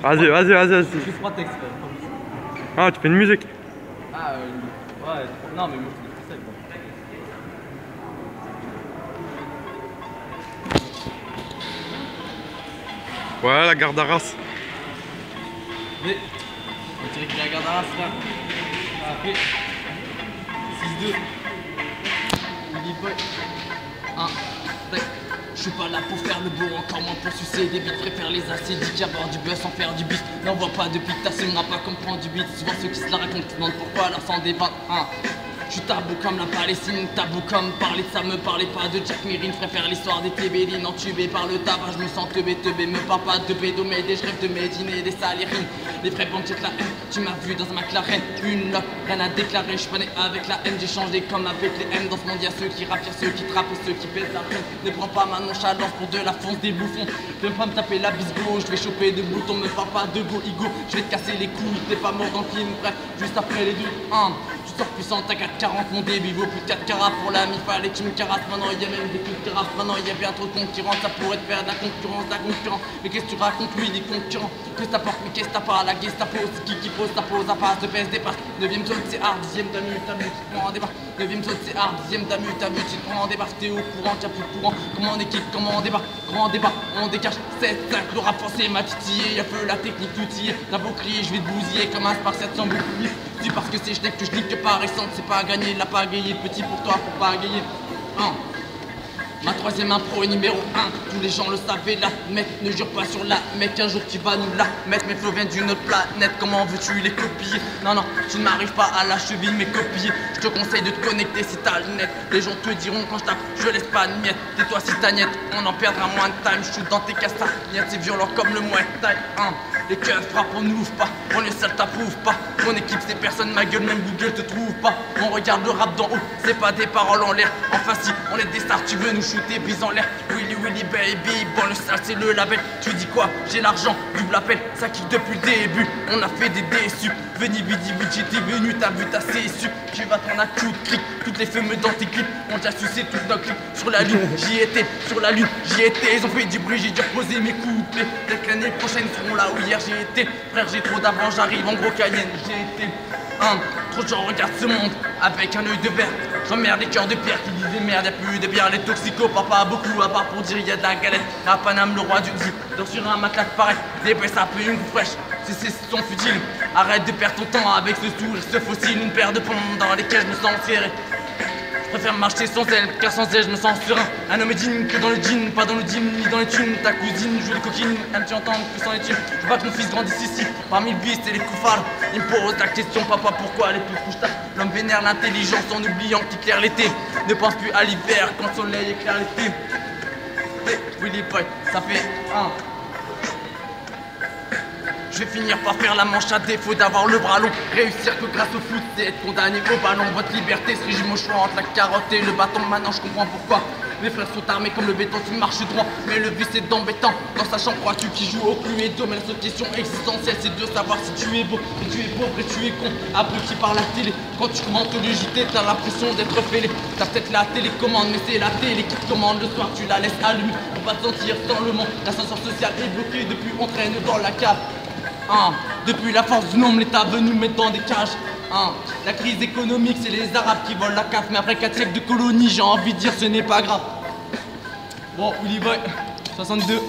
Vas-y, vas-y, vas-y, vas-y. Je fais 3 textes. Ah, tu fais une musique. Ah, ouais, non, mais moi, c'est ça, quoi. Ouais, la garde d'Arras. Mais, on dirait qu'il y a la garde d'Arras là. Ça fait 6-2. Billy Boy. 1. Je suis pas là pour faire le beau, encore moins pour sucer des bites. Préfère les acédiques, avoir du buzz sans faire du beat. N'envoie pas de pique, t'assumeras pas comme prendre du beat. Souvent ceux qui se la racontent se demandent pourquoi leur s'en débat. Je suis tabou comme la Palestine, tabou comme parler de ça, me parlez pas de Jack Mirine. Je préfère l'histoire des tébélines entubées par le tabac. Je me sens teubé, me parle pas de pédomédé. Je rêve de mes dîners, des salérines. Les vrais banques de la haine, tu m'as vu dans un McLaren. Une loque, rien à déclarer, je suis pas né avec la haine. J'ai changé comme avec les M. Dans ce monde y'a ceux qui rappent, y'a ceux qui trappent et ceux qui pèsent la peine. Ne prends pas ma nonchalance pour de la fonce des bouffons. Viens pas me taper la bise gauche, je vais choper des boutons. Me parle pas de go ego, je vais te casser les couilles. T'es pas mort dans le film, bref, juste après les deux. Tu sors puissant, t'as 4,40, mon débit vaut plus de 4 carats pour l'ami, fallait que tu me carasses. Maintenant il y a même des coups de carafe, maintenant il y a bien trop de concurrence. Ça pourrait te faire de la concurrence, mais qu'est-ce que tu racontes, lui, des concurrents? Qu'est-ce que t'apportes, mais qu'est-ce que t'as pas? La Gestapo, c'est qui pose ta pose, à passe de PS dépasse. 9ème zone, c'est hard, 10ème t'as vu, tu te prends en débat. 9ème zone, c'est hard, 10ème t'as vu, tu te prends en débat. T'es au courant, t'as plus de courant. Comment on équipe, comment on débat? Grand débat, on décache 7-5, le rap français m'a titillé. Y'a feu, la technique tout y est. T'as beau crier, je vais te bousiller comme un Spark 700 bouclier. C'est parce que c'est schneck que je nique que par essence, c'est pas à gagner, l'a pas gagné, petit pour toi, faut pas gagner. Ma troisième impro est numéro 1, tous les gens le savaient, la mec, ne jure pas sur la mec, un jour tu vas nous la mettre, mes flots viennent d'une autre planète, comment veux-tu les copier? Non, non, tu ne m'arrives pas à la cheville, mais copier, je te conseille de te connecter si t'as le net, les gens te diront quand je tape, je laisse pas de miettes, tais-toi si t'as niette, on en perdra moins de time, je suis dans tes castagnettes, c'est violent comme le Muay Thai, les keufs frappent, on n'ouvre pas, on les seuls t'approuve pas, mon équipe c'est personne, ma gueule, même Google te trouve pas, on regarde le rap d'en haut, c'est pas des paroles en l'air, enfin si, on est des stars, tu veux nous shooter, bise en l'air, Willy Willy baby, bon le sale c'est le label, tu dis quoi, j'ai l'argent, double appel, ça kick depuis le début, on a fait des déçus, veni vidi vidi, t'es venu, t'as vu, t'as su, tu vas prendre un coup de clic, toutes les fumées dans tes clips, on t'a sucé tout d'un clip, sur la lune, j'y étais, sur la lune, j'y étais, ils ont fait du bruit, j'ai dû reposer mes couplets, dès que l'année prochaine seront là où hier j'ai été, frère j'ai trop d'avance, j'arrive en gros Cayenne, j'ai été, trop de gens regardent ce monde avec un œil de verre. J'emmerde les cœurs de pierre qui disent des merdes, y'a plus de bière, les toxicos, papa beaucoup à part pour dire y'a de la galette. À Paname, le roi du dit, dors sur un matelas pareil, des baisses ça peut une fraîche, c'est son futile. Arrête de perdre ton temps avec ce sourire, ce fossile, une paire de pompes dans lesquelles je me sens serré. Je préfère marcher sans elle, car sans elle je me sens serein. Un homme est digne que dans le jean, pas dans le jean ni dans les thunes. Ta cousine joue les coquines, elle tu entends que sans les thunes. Je veux pas que mon fils grandisse ici, parmi le beast et les couffards. Il me pose la question, papa, pourquoi les plus couches tard? L'homme vénère l'intelligence en oubliant qu'il claire l'été. Ne pense plus à l'hiver quand le soleil éclaire l'été. Willy Boy, ça fait je vais finir par faire la manche à défaut d'avoir le bras long. Réussir que grâce au foot, c'est être condamné au ballon. Votre liberté se résume au choix entre la carotte et le bâton. Maintenant je comprends pourquoi mes frères sont armés comme le béton, tu marches droit. Mais le vice est embêtant. Dans sa chambre, crois-tu qui joue au plus et d'eau? Mais la seule question existentielle, c'est de savoir si tu es beau, et tu es pauvre et tu es con, abruti par la télé. Quand tu commentes le JT, t'as l'impression d'être fêlé. T'as peut-être la télécommande, mais c'est la télé qui te commande le soir, tu la laisses allumée. On va te sentir sans le monde. L'ascenseur social est bloqué depuis on traîne dans la cave. Depuis la force du nombre, l'État veut nous mettre dans des cages. La crise économique, c'est les Arabes qui volent la CAF. Mais après 4 siècles de colonie, j'ai envie de dire ce n'est pas grave. Bon, Willy Boy, 62.